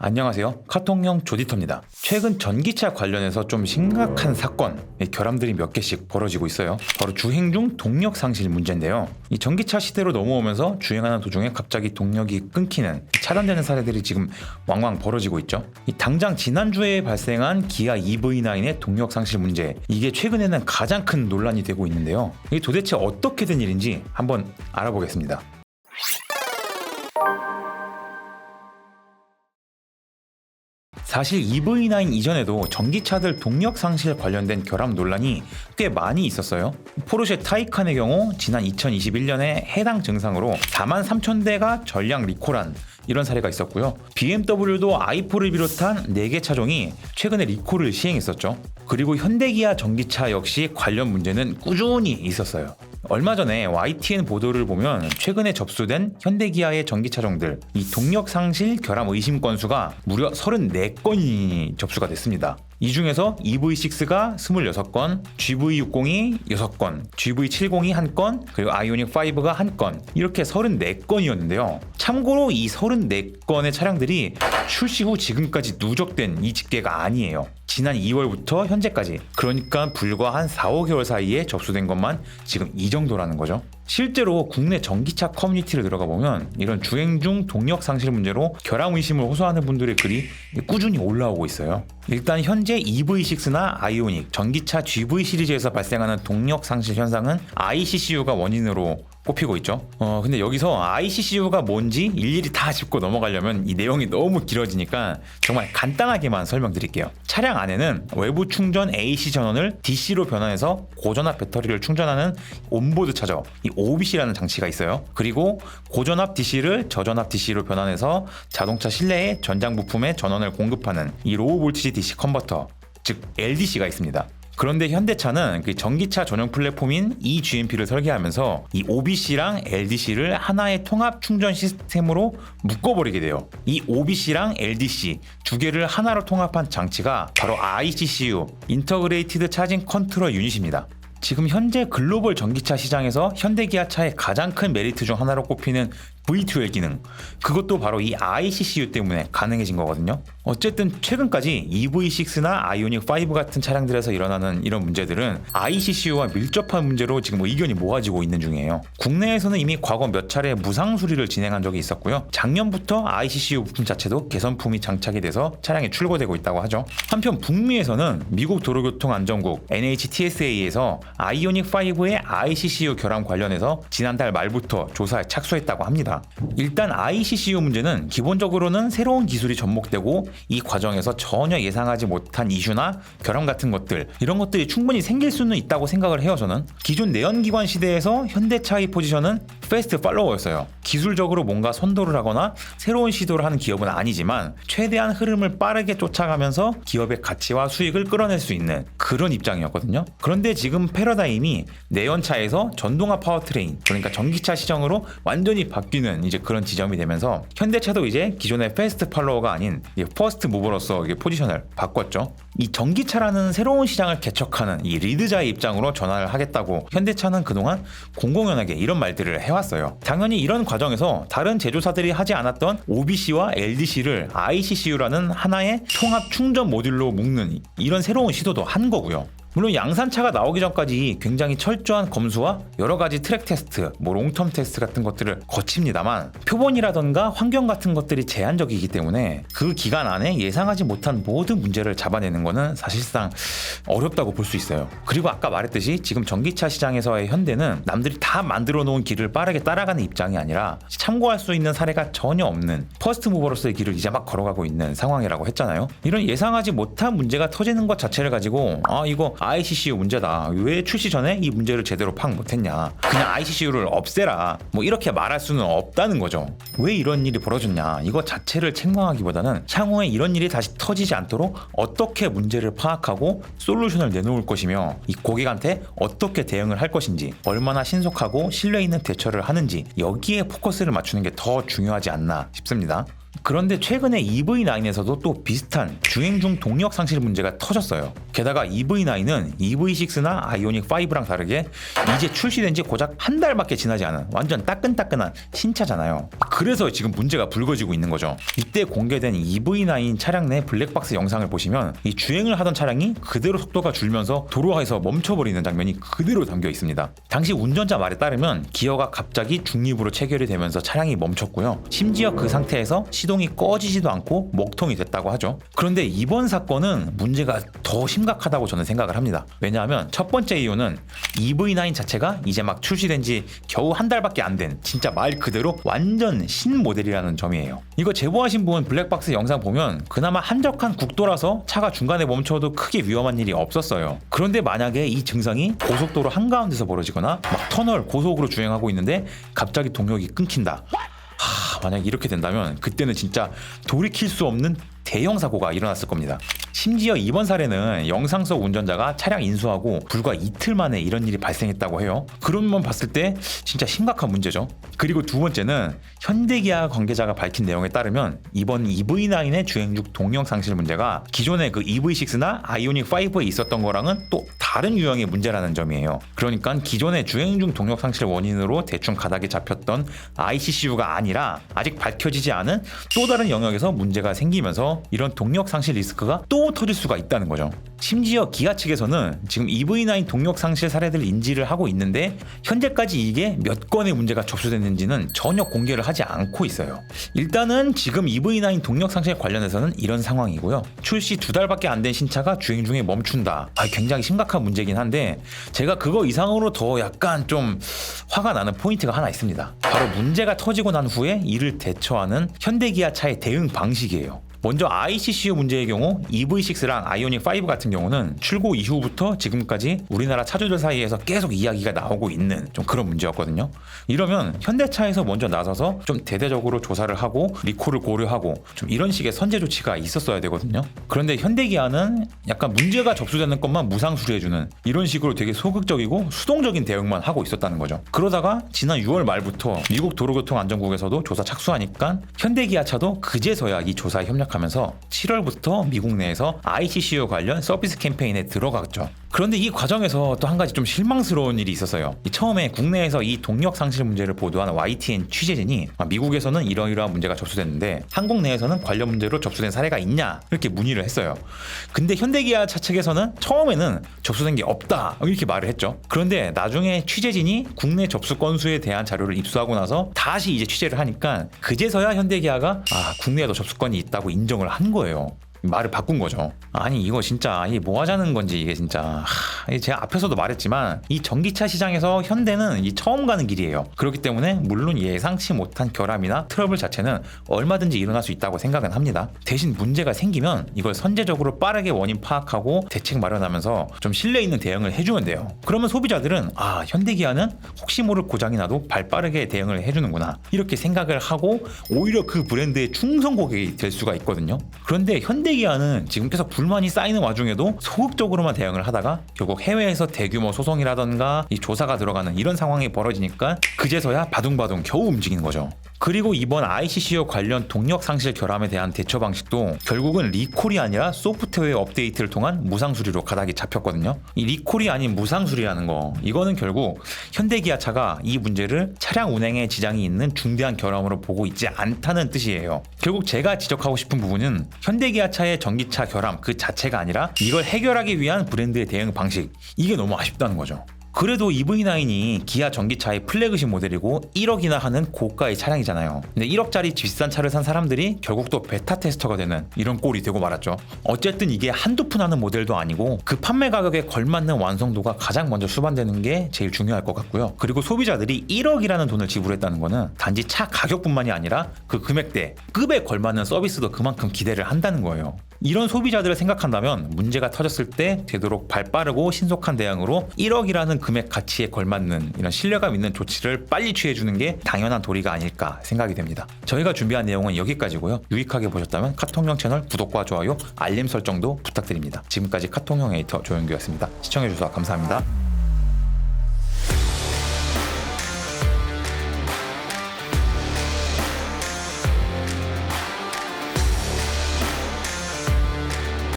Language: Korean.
안녕하세요. 카톡형 조디터입니다. 최근 전기차 관련해서 좀 심각한 사건, 결함들이 몇 개씩 벌어지고 있어요. 바로 주행 중 동력 상실 문제인데요. 이 전기차 시대로 넘어오면서 주행하는 도중에 갑자기 동력이 끊기는, 차단되는 사례들이 지금 왕왕 벌어지고 있죠. 당장 지난주에 발생한 기아 EV9의 동력 상실 문제, 이게 최근에는 가장 큰 논란이 되고 있는데요. 이게 도대체 어떻게 된 일인지 한번 알아보겠습니다. 사실 EV9 이전에도 전기차들 동력 상실 관련된 결함 논란이 꽤 많이 있었어요. 포르쉐 타이칸의 경우 지난 2021년에 해당 증상으로 43,000대가 전량 리콜한 이런 사례가 있었고요. BMW도 i4를 비롯한 4개 차종이 최근에 리콜을 시행했었죠. 그리고 현대기아 전기차 역시 관련 문제는 꾸준히 있었어요. 얼마 전에 YTN 보도를 보면 최근에 접수된 현대기아의 전기차종들, 이 동력 상실 결함 의심 건수가 무려 34건이 접수가 됐습니다. 이 중에서 EV6가 26건, GV60이 6건, GV70이 1건, 그리고 아이오닉5가 1건, 이렇게 34건이었는데요. 참고로 이 34건의 차량들이 출시 후 지금까지 누적된 이 집계가 아니에요. 지난 2월부터 현재까지, 그러니까 불과 한 4-5개월 사이에 접수된 것만 지금 이 정도라는 거죠. 실제로 국내 전기차 커뮤니티를 들어가 보면 이런 주행 중 동력 상실 문제로 결함 의심을 호소하는 분들의 글이 꾸준히 올라오고 있어요. 일단 현재 EV6나 아이오닉, 전기차 GV 시리즈에서 발생하는 동력 상실 현상은 ICCU가 원인으로 꼽히고 있죠. 근데 여기서 ICCU가 뭔지 일일이 다 짚고 넘어가려면 이 내용이 너무 길어지니까 정말 간단하게만 설명드릴게요. 차량 안에는 외부 충전 AC 전원을 DC로 변환해서 고전압 배터리를 충전하는 온보드 차저, 이 OBC라는 장치가 있어요. 그리고 고전압 DC를 저전압 DC로 변환해서 자동차 실내의 전장 부품에 전원을 공급하는 이 로우 볼티지 DC 컨버터, 즉 LDC가 있습니다. 그런데 현대차는 그 전기차 전용 플랫폼인 eGMP를 설계하면서 이 OBC랑 LDC를 하나의 통합 충전 시스템으로 묶어버리게 돼요. 이 OBC랑 LDC 두 개를 하나로 통합한 장치가 바로 ICCU, 인터그레이티드 차징 컨트롤 유닛입니다. 지금 현재 글로벌 전기차 시장에서 현대기아차의 가장 큰 메리트 중 하나로 꼽히는 V2L 기능, 그것도 바로 이 ICCU 때문에 가능해진 거거든요. 어쨌든 최근까지 EV6나 아이오닉5 같은 차량들에서 일어나는 이런 문제들은 ICCU와 밀접한 문제로 지금 의견이 모아지고 있는 중이에요. 국내에서는 이미 과거 몇 차례 무상 수리를 진행한 적이 있었고요. 작년부터 ICCU 부품 자체도 개선품이 장착이 돼서 차량에 출고되고 있다고 하죠. 한편 북미에서는 미국 도로교통안전국 NHTSA에서 아이오닉5의 ICCU 결함 관련해서 지난달 말부터 조사에 착수했다고 합니다. 일단 ICCU 문제는 기본적으로는 새로운 기술이 접목되고 이 과정에서 전혀 예상하지 못한 이슈나 결함 같은 것들, 이런 것들이 충분히 생길 수는 있다고 생각을 해요. 저는 기존 내연기관 시대에서 현대차의 포지션은 패스트 팔로워였어요. 기술적으로 뭔가 선도를 하거나 새로운 시도를 하는 기업은 아니지만 최대한 흐름을 빠르게 쫓아가면서 기업의 가치와 수익을 끌어낼 수 있는 그런 입장이었거든요. 그런데 지금 패러다임이 내연차에서 전동화 파워트레인, 그러니까 전기차 시장으로 완전히 바뀌는 이제 그런 지점이 되면서 현대차도 이제 기존의 패스트 팔로워가 아닌 퍼스트 무버로서 포지션을 바꿨죠. 이 전기차라는 새로운 시장을 개척하는 이 리드자의 입장으로 전환을 하겠다고 현대차는 그동안 공공연하게 이런 말들을 해왔어요. 당연히 이런 과정에서 다른 제조사들이 하지 않았던 OBC와 LDC를 ICCU라는 하나의 통합 충전 모듈로 묶는 이런 새로운 시도도 한 거고요. 물론 양산차가 나오기 전까지 굉장히 철저한 검수와 여러 가지 트랙 테스트, 롱텀 테스트 같은 것들을 거칩니다만 표본이라던가 환경 같은 것들이 제한적이기 때문에 그 기간 안에 예상하지 못한 모든 문제를 잡아내는 거는 사실상 어렵다고 볼 수 있어요. 그리고 아까 말했듯이 지금 전기차 시장에서의 현대는 남들이 다 만들어 놓은 길을 빠르게 따라가는 입장이 아니라 참고할 수 있는 사례가 전혀 없는 퍼스트 무버로서의 길을 이제 막 걸어가고 있는 상황이라고 했잖아요. 이런 예상하지 못한 문제가 터지는 것 자체를 가지고 이거 ICCU 문제다, 왜 출시 전에 이 문제를 제대로 파악 못했냐, 그냥 ICCU를 없애라, 이렇게 말할 수는 없다는 거죠. 왜 이런 일이 벌어졌냐, 이거 자체를 책망하기보다는 향후에 이런 일이 다시 터지지 않도록 어떻게 문제를 파악하고 솔루션을 내놓을 것이며 이 고객한테 어떻게 대응을 할 것인지, 얼마나 신속하고 신뢰 있는 대처를 하는지, 여기에 포커스를 맞추는 게 더 중요하지 않나 싶습니다. 그런데 최근에 EV9에서도 또 비슷한 주행 중 동력 상실 문제가 터졌어요. 게다가 EV9은 EV6나 아이오닉 5랑 다르게 이제 출시된 지 고작 한 달밖에 지나지 않은 완전 따끈따끈한 신차잖아요. 그래서 지금 문제가 불거지고 있는 거죠. 이때 공개된 EV9 차량 내 블랙박스 영상을 보시면 이 주행을 하던 차량이 그대로 속도가 줄면서 도로에서 멈춰버리는 장면이 그대로 담겨 있습니다. 당시 운전자 말에 따르면 기어가 갑자기 중립으로 체결이 되면서 차량이 멈췄고요. 심지어 그 상태에서 시동이 꺼지지도 않고 먹통이 됐다고 하죠. 그런데 이번 사건은 문제가 더 심각하다고 저는 생각을 합니다. 왜냐하면 첫 번째 이유는 EV9 자체가 이제 막 출시된 지 겨우 한 달밖에 안 된 진짜 말 그대로 완전 신모델이라는 점이에요. 이거 제보하신 분 블랙박스 영상 보면 그나마 한적한 국도라서 차가 중간에 멈춰도 크게 위험한 일이 없었어요. 그런데 만약에 이 증상이 고속도로 한가운데서 벌어지거나 막 터널 고속으로 주행하고 있는데 갑자기 동력이 끊긴다. 만약 이렇게 된다면 그때는 진짜 돌이킬 수 없는 대형 사고가 일어났을 겁니다. 심지어 이번 사례는 영상 속 운전자가 차량 인수하고 불과 이틀 만에 이런 일이 발생했다고 해요. 그런 건 봤을 때 진짜 심각한 문제죠. 그리고 두 번째는 현대기아 관계자가 밝힌 내용에 따르면 이번 EV9의 주행 중 동력 상실 문제가 기존의 그 EV6나 아이오닉 5에 있었던 거랑은 또 다른 유형의 문제라는 점이에요. 그러니까 기존의 주행 중 동력 상실 원인으로 대충 가닥에 잡혔던 ICCU가 아니라 아직 밝혀지지 않은 또 다른 영역에서 문제가 생기면서 이런 동력 상실 리스크가 또 터질 수가 있다는 거죠. 심지어 기아 측에서는 지금 EV9 동력 상실 사례들 인지를 하고 있는데 현재까지 이게 몇 건의 문제가 접수됐는지는 전혀 공개를 하지 않고 있어요. 일단은 지금 EV9 동력 상실 관련해서는 이런 상황이고요. 출시 2달밖에 안 된 신차가 주행 중에 멈춘다. 굉장히 심각한 문제긴 한데 제가 그거 이상으로 더 약간 좀 화가 나는 포인트가 하나 있습니다. 바로 문제가 터지고 난 후에 이를 대처하는 현대기아차의 대응 방식이에요. 먼저 ICCU 문제의 경우 EV6랑 아이오닉 5 같은 경우는 출고 이후부터 지금까지 우리나라 차주들 사이에서 계속 이야기가 나오고 있는 좀 그런 문제였거든요. 이러면 현대차에서 먼저 나서서 좀 대대적으로 조사를 하고 리콜을 고려하고 좀 이런 식의 선제 조치가 있었어야 되거든요. 그런데 현대기아는 약간 문제가 접수되는 것만 무상 수리해주는 이런 식으로 되게 소극적이고 수동적인 대응만 하고 있었다는 거죠. 그러다가 지난 6월 말부터 미국 도로교통안전국에서도 조사 착수하니까 현대기아차도 그제서야 이 조사에 협력하면서 7월부터 미국 내에서 ICCU 관련 서비스 캠페인에 들어갔죠. 그런데 이 과정에서 또 한 가지 좀 실망스러운 일이 있었어요. 처음에 국내에서 이 동력 상실 문제를 보도한 YTN 취재진이 미국에서는 이러이러한 문제가 접수됐는데 한국 내에서는 관련 문제로 접수된 사례가 있냐 이렇게 문의를 했어요. 근데 현대기아차 측에서는 처음에는 접수된 게 없다 이렇게 말을 했죠. 그런데 나중에 취재진이 국내 접수 건수에 대한 자료를 입수하고 나서 다시 이제 취재를 하니까 그제서야 현대기아가 국내에도 접수건이 있다고 인정을 한 거예요. 말을 바꾼 거죠. 아니 이거 진짜 이게 뭐 하자는 건지 이게 진짜 제가 앞에서도 말했지만 이 전기차 시장에서 현대는 이 처음 가는 길이에요. 그렇기 때문에 물론 예상치 못한 결함이나 트러블 자체는 얼마든지 일어날 수 있다고 생각은 합니다. 대신 문제가 생기면 이걸 선제적으로 빠르게 원인 파악하고 대책 마련하면서 좀 신뢰 있는 대응을 해주면 돼요. 그러면 소비자들은 현대기아는 혹시 모를 고장이 나도 발빠르게 대응을 해주는구나 이렇게 생각을 하고 오히려 그 브랜드의 충성 고객이 될 수가 있거든요. 그런데 현대기아는 지금 계속 불만이 쌓이는 와중에도 소극적으로만 대응을 하다가 결국 해외에서 대규모 소송이라던가 이 조사가 들어가는 이런 상황이 벌어지니까 그제서야 바둥바둥 겨우 움직이는 거죠. 그리고 이번 ICCU 관련 동력 상실 결함에 대한 대처 방식도 결국은 리콜이 아니라 소프트웨어 업데이트를 통한 무상 수리로 가닥이 잡혔거든요. 이 리콜이 아닌 무상 수리라는 거 이거는 결국 현대기아차가 이 문제를 차량 운행에 지장이 있는 중대한 결함으로 보고 있지 않다는 뜻이에요. 결국 제가 지적하고 싶은 부분은 현대기아차의 전기차 결함 그 자체가 아니라 이걸 해결하기 위한 브랜드의 대응 방식 이게 너무 아쉽다는 거죠. 그래도 EV9이 기아 전기차의 플래그십 모델이고 1억이나 하는 고가의 차량이잖아요. 근데 1억짜리 비싼 차를 산 사람들이 결국 또 베타 테스터가 되는 이런 꼴이 되고 말았죠. 어쨌든 이게 한두 푼 하는 모델도 아니고 그 판매 가격에 걸맞는 완성도가 가장 먼저 수반되는 게 제일 중요할 것 같고요. 그리고 소비자들이 1억이라는 돈을 지불했다는 거는 단지 차 가격뿐만이 아니라 그 금액대, 급에 걸맞는 서비스도 그만큼 기대를 한다는 거예요. 이런 소비자들을 생각한다면 문제가 터졌을 때 되도록 발빠르고 신속한 대응으로 1억이라는 금액 가치에 걸맞는 이런 신뢰감 있는 조치를 빨리 취해주는 게 당연한 도리가 아닐까 생각이 됩니다. 저희가 준비한 내용은 여기까지고요. 유익하게 보셨다면 카통형 채널 구독과 좋아요, 알림 설정도 부탁드립니다. 지금까지 카통형 에디터 조영규였습니다. 시청해주셔서 감사합니다.